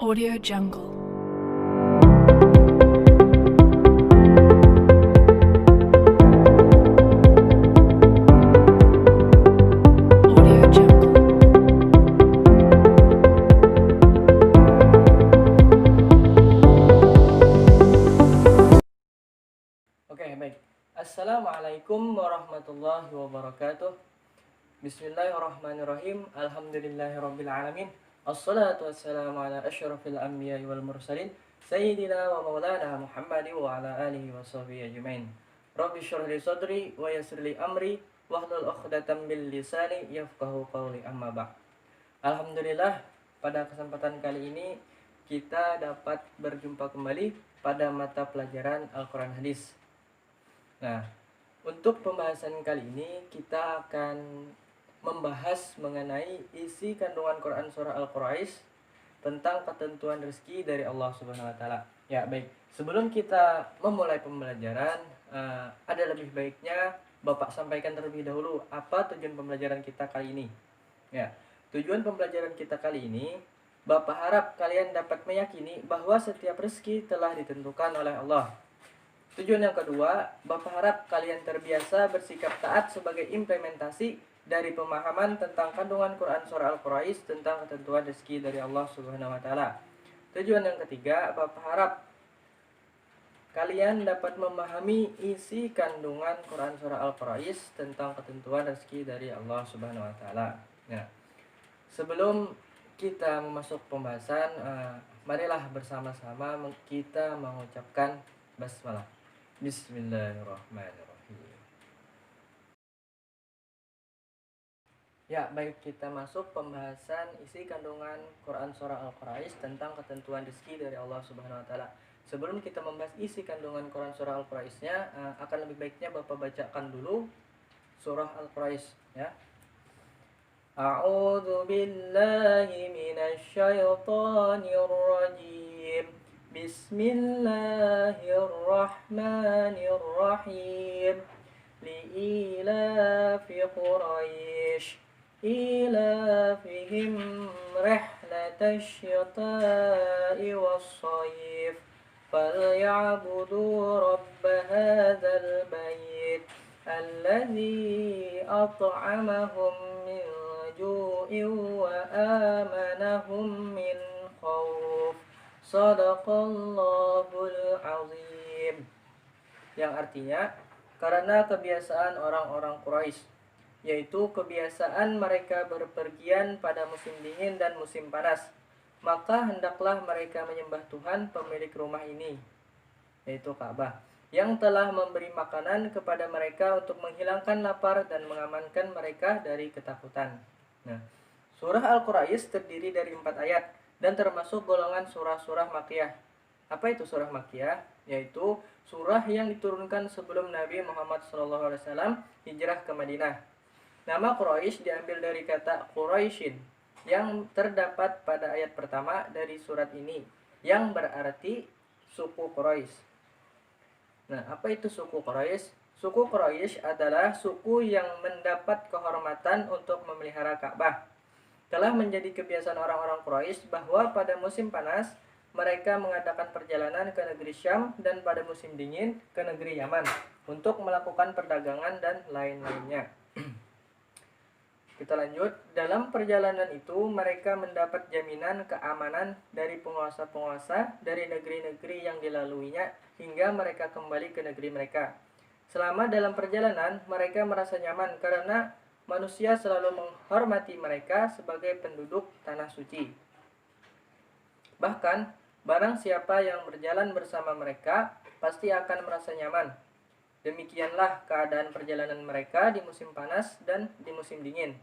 Audio Jungle. Audio Jungle. Oke, baik. Assalamualaikum warahmatullahi wabarakatuh. Bismillahirrahmanirrahim. Alhamdulillahirrabbilalamin. Assalatu wassalamu ala asyrafil anbiya'i wal mursalin Sayyidina wa maulana Muhammadin wa ala alihi wa sahbihi ajmain. Rabbi syrah li sadri wa yassir li amri wahlul 'uqdatam min lisani yafqahu qawli, amma ba'd. Alhamdulillah, pada kesempatan kali ini kita dapat berjumpa kembali pada mata pelajaran Al-Quran Hadis. Nah, untuk pembahasan kali ini kita akan membahas mengenai isi kandungan Quran surah Al-Quraish tentang ketentuan rezeki dari Allah Subhanahu wa taala. Ya, baik. Sebelum kita memulai pembelajaran, ada lebih baiknya Bapak sampaikan terlebih dahulu apa tujuan pembelajaran kita kali ini. Ya, tujuan pembelajaran kita kali ini, Bapak harap kalian dapat meyakini bahwa setiap rezeki telah ditentukan oleh Allah. Tujuan yang kedua, Bapak harap kalian terbiasa bersikap taat sebagai implementasi dari pemahaman tentang kandungan Quran surah Al-Quraish tentang ketentuan rezeki dari Allah Subhanahu wa taala. Tujuan yang ketiga, Bapak harap kalian dapat memahami isi kandungan Quran surah Al-Quraish tentang ketentuan rezeki dari Allah Subhanahu wa taala. Nah, sebelum kita masuk pembahasan, marilah bersama-sama kita mengucapkan basmalah. Bismillahirrahmanirrahim. Ya, baik, kita masuk pembahasan isi kandungan Quran surah Al-Quraish tentang ketentuan rezeki dari Allah Subhanahu wa taala. Sebelum kita membahas isi kandungan Quran surah Al-Quraish-nya, akan lebih baiknya Bapak bacakan dulu surah Al-Quraish ya. A'udzu billahi minasy syaithanir rajim. Bismillahirrahmanirrahim. Li'ilafi Quraisy إيلافهم رحلة الشتاء والصيف فليعبدوا رب هذا البيت الذي أطعمهم من جوع وآمنهم من خوف Sadaqallahul azim. Yang artinya, karena kebiasaan orang-orang Quraisy, yaitu kebiasaan mereka berpergian pada musim dingin dan musim panas, maka hendaklah mereka menyembah Tuhan pemilik rumah ini, yaitu Ka'bah, yang telah memberi makanan kepada mereka untuk menghilangkan lapar dan mengamankan mereka dari ketakutan. Nah, surah Al-Quraish terdiri dari 4 ayat dan termasuk golongan surah-surah Makkiyah. Apa itu surah Makkiyah? Yaitu surah yang diturunkan sebelum Nabi Muhammad SAW hijrah ke Madinah. Nama Quraisy diambil dari kata Quraisyin yang terdapat pada ayat pertama dari surat ini, yang berarti suku Quraisy. Nah, apa itu suku Quraisy? Suku Quraisy adalah suku yang mendapat kehormatan untuk memelihara Ka'bah. Telah menjadi kebiasaan orang-orang Quraisy bahwa pada musim panas mereka mengadakan perjalanan ke negeri Syam dan pada musim dingin ke negeri Yaman untuk melakukan perdagangan dan lain-lainnya. Kita lanjut. Dalam perjalanan itu mereka mendapat jaminan keamanan dari penguasa-penguasa dari negeri-negeri yang dilaluinya hingga mereka kembali ke negeri mereka. Selama dalam perjalanan mereka merasa nyaman karena manusia selalu menghormati mereka sebagai penduduk tanah suci. Bahkan barang siapa yang berjalan bersama mereka pasti akan merasa nyaman. Demikianlah keadaan perjalanan mereka di musim panas dan di musim dingin.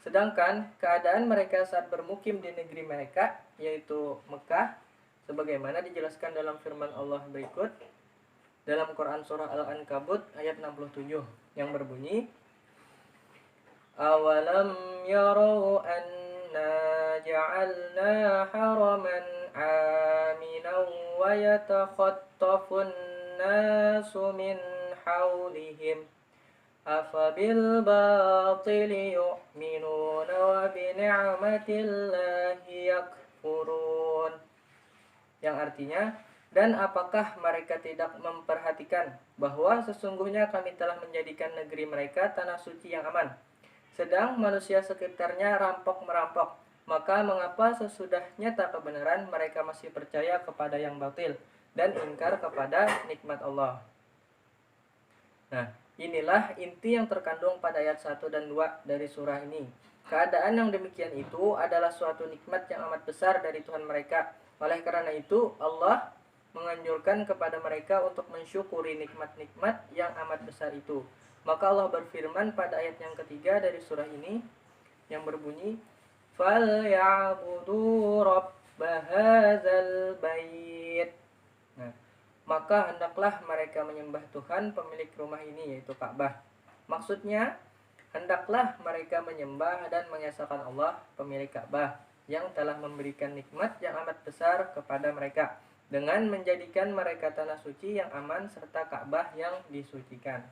Sedangkan keadaan mereka saat bermukim di negeri mereka, yaitu Mekah, sebagaimana dijelaskan dalam firman Allah berikut dalam Quran surah Al-Ankabut ayat 67 yang berbunyi, Awalam yarau anna ja'alna haraman aminan wa yatakhattafun nasu min حولهم أفبالباطل يؤمنون وبنعمة الله يكفرون. yang artinya, dan apakah mereka tidak memperhatikan bahwa sesungguhnya kami telah menjadikan negeri mereka tanah suci yang aman, sedang manusia sekitarnya rampok-merampok. Maka mengapa sesudah nyata kebenaran mereka masih percaya kepada yang batil dan ingkar kepada nikmat Allah. Nah, inilah inti yang terkandung pada ayat 1 dan 2 dari surah ini. Keadaan yang demikian itu adalah suatu nikmat yang amat besar dari Tuhan mereka. Oleh karena itu, Allah menganjurkan kepada mereka untuk mensyukuri nikmat-nikmat yang amat besar itu. Maka Allah berfirman pada ayat yang ketiga dari surah ini yang berbunyi, "Falyabudu rabb hadzal bait." Nah, maka hendaklah mereka menyembah Tuhan pemilik rumah ini, yaitu Ka'bah. Maksudnya, hendaklah mereka menyembah dan mengesahkan Allah pemilik Ka'bah yang telah memberikan nikmat yang amat besar kepada mereka dengan menjadikan mereka tanah suci yang aman serta Ka'bah yang disucikan.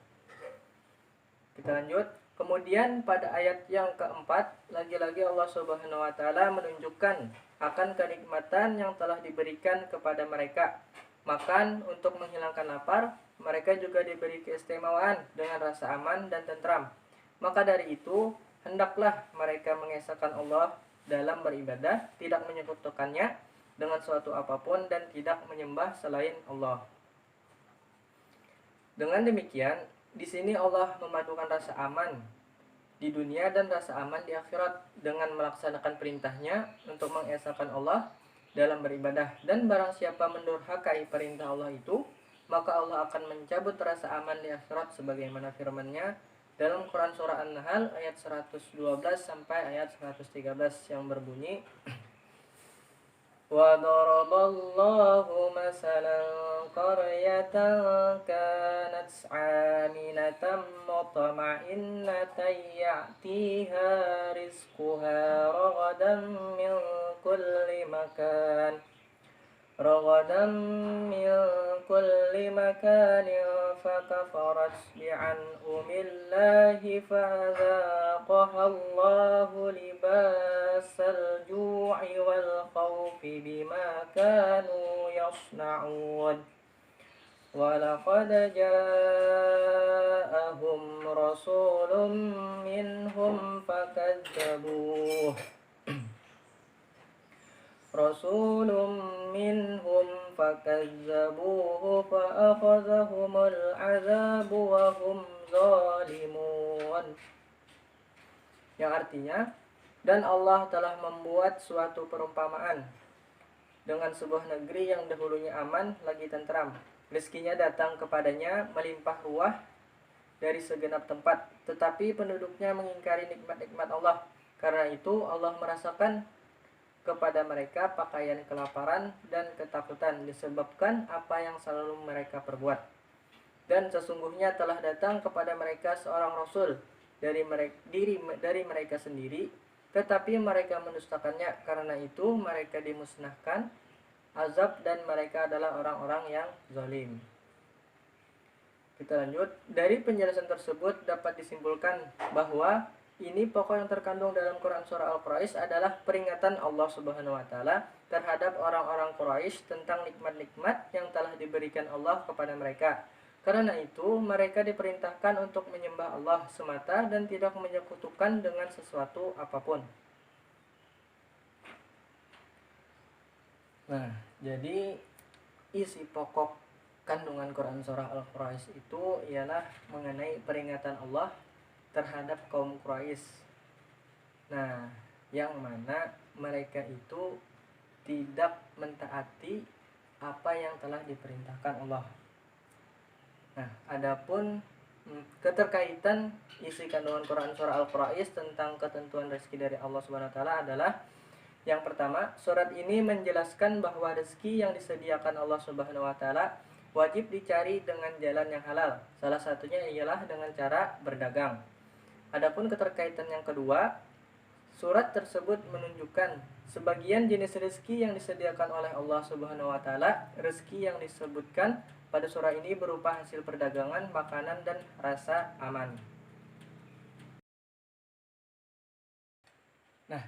Kita lanjut. Kemudian pada ayat yang keempat, lagi-lagi Allah Subhanahu wa taala menunjukkan akan kenikmatan yang telah diberikan kepada mereka. Makan untuk menghilangkan lapar, mereka juga diberi keistimewaan dengan rasa aman dan tentram. Maka dari itu, hendaklah mereka mengesahkan Allah dalam beribadah, tidak menyekutukannya dengan suatu apapun dan tidak menyembah selain Allah. Dengan demikian, di sini Allah memadukan rasa aman di dunia dan rasa aman di akhirat dengan melaksanakan perintahnya untuk mengesahkan Allah dalam beribadah. Dan barang siapa mendurhakai perintah Allah itu, maka Allah akan mencabut rasa aman di akhirat sebagaimana firman-Nya dalam Quran surah An-Nahl ayat 112 sampai ayat 113 yang berbunyi, وَضَرَبَ اللَّهُ مَثَلًا قَرْيَةً كَانَتْ آمِنَةً مُطْمَئِنَّةً يَأْتِيهَا رِزْقُهَا رَغَدًا مِنْ كُلِّ مَكَانٍ فَكَفَرَتْ بِأَنْعُمِ اللَّهِ فَأَذَاقَهَا اللَّهُ لِبَاسَ الْجُوعِ وَالْخَوْفِ بِمَا كَانُوا يَصْنَعُونَ وَلَقَدْ جَاءَهُمْ رَسُولٌ مِّنْهُمْ فكذبوه فأخذهم العذاب وهم ظالمون. Yang artinya, dan Allah telah membuat suatu perumpamaan dengan sebuah negeri yang dahulunya aman lagi tentram. Rezekinya datang kepadanya melimpah ruah dari segenap tempat, tetapi penduduknya mengingkari nikmat-nikmat Allah. Karena itu Allah merasakan kepada mereka pakaian kelaparan dan ketakutan disebabkan apa yang selalu mereka perbuat. Dan sesungguhnya telah datang kepada mereka seorang rasul dari mereka sendiri, tetapi mereka mendustakannya. Karena itu mereka dimusnahkan azab dan mereka adalah orang-orang yang zalim. Kita lanjut. Dari penjelasan tersebut dapat disimpulkan bahwa ini pokok yang terkandung dalam Quran surah Al-Quraish adalah peringatan Allah Subhanahu wa taala terhadap orang-orang Quraisy tentang nikmat-nikmat yang telah diberikan Allah kepada mereka. Karena itu, mereka diperintahkan untuk menyembah Allah semata dan tidak menyekutukan dengan sesuatu apapun. Nah, jadi isi pokok kandungan Quran surah Al-Quraish itu ialah mengenai peringatan Allah terhadap kaum Quraisy. Nah, yang mana mereka itu tidak mentaati apa yang telah diperintahkan Allah. Nah, adapun keterkaitan isi kandungan Quran surah Al-Quraish tentang ketentuan rezeki dari Allah Subhanahu wa taala adalah yang pertama, surat ini menjelaskan bahwa rezeki yang disediakan Allah Subhanahu wa taala wajib dicari dengan jalan yang halal. Salah satunya ialah dengan cara berdagang. Adapun keterkaitan yang kedua, surat tersebut menunjukkan sebagian jenis rezeki yang disediakan oleh Allah Subhanahu wa taala. Rezeki yang disebutkan pada surah ini berupa hasil perdagangan, makanan dan rasa aman. Nah,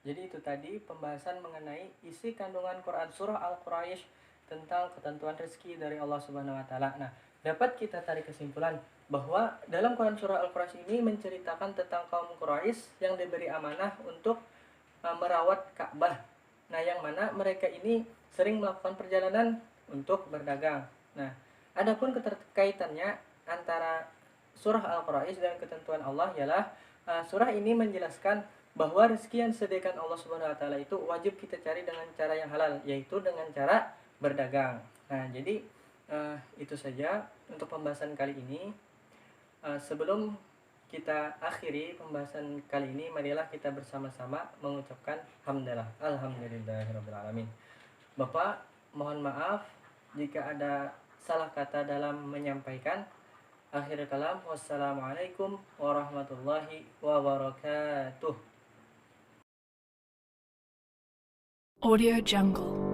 Jadi itu tadi pembahasan mengenai isi kandungan Quran surah Al-Quraisy tentang ketentuan rezeki dari Allah Subhanahu wa taala. Nah, dapat kita tarik kesimpulan bahwa dalam Quran surah Al-Quraisy ini menceritakan tentang kaum Quraisy yang diberi amanah untuk merawat Ka'bah. Nah, yang mana mereka ini sering melakukan perjalanan untuk berdagang. Nah, adapun keterkaitannya antara surah Al-Quraisy dan ketentuan Allah ialah surah ini menjelaskan bahwa rezeki yang disediakan Allah Subhanahu wa taala itu wajib kita cari dengan cara yang halal, yaitu dengan cara berdagang. Nah, jadi itu saja untuk pembahasan kali ini. Sebelum kita akhiri pembahasan kali ini, marilah kita bersama-sama mengucapkan hamdalah. Alhamdulillahirabbil alamin. Bapak, mohon maaf jika ada salah kata dalam menyampaikan. Akhir kalam, wassalamualaikum warahmatullahi wabarakatuh. Audio Jungle.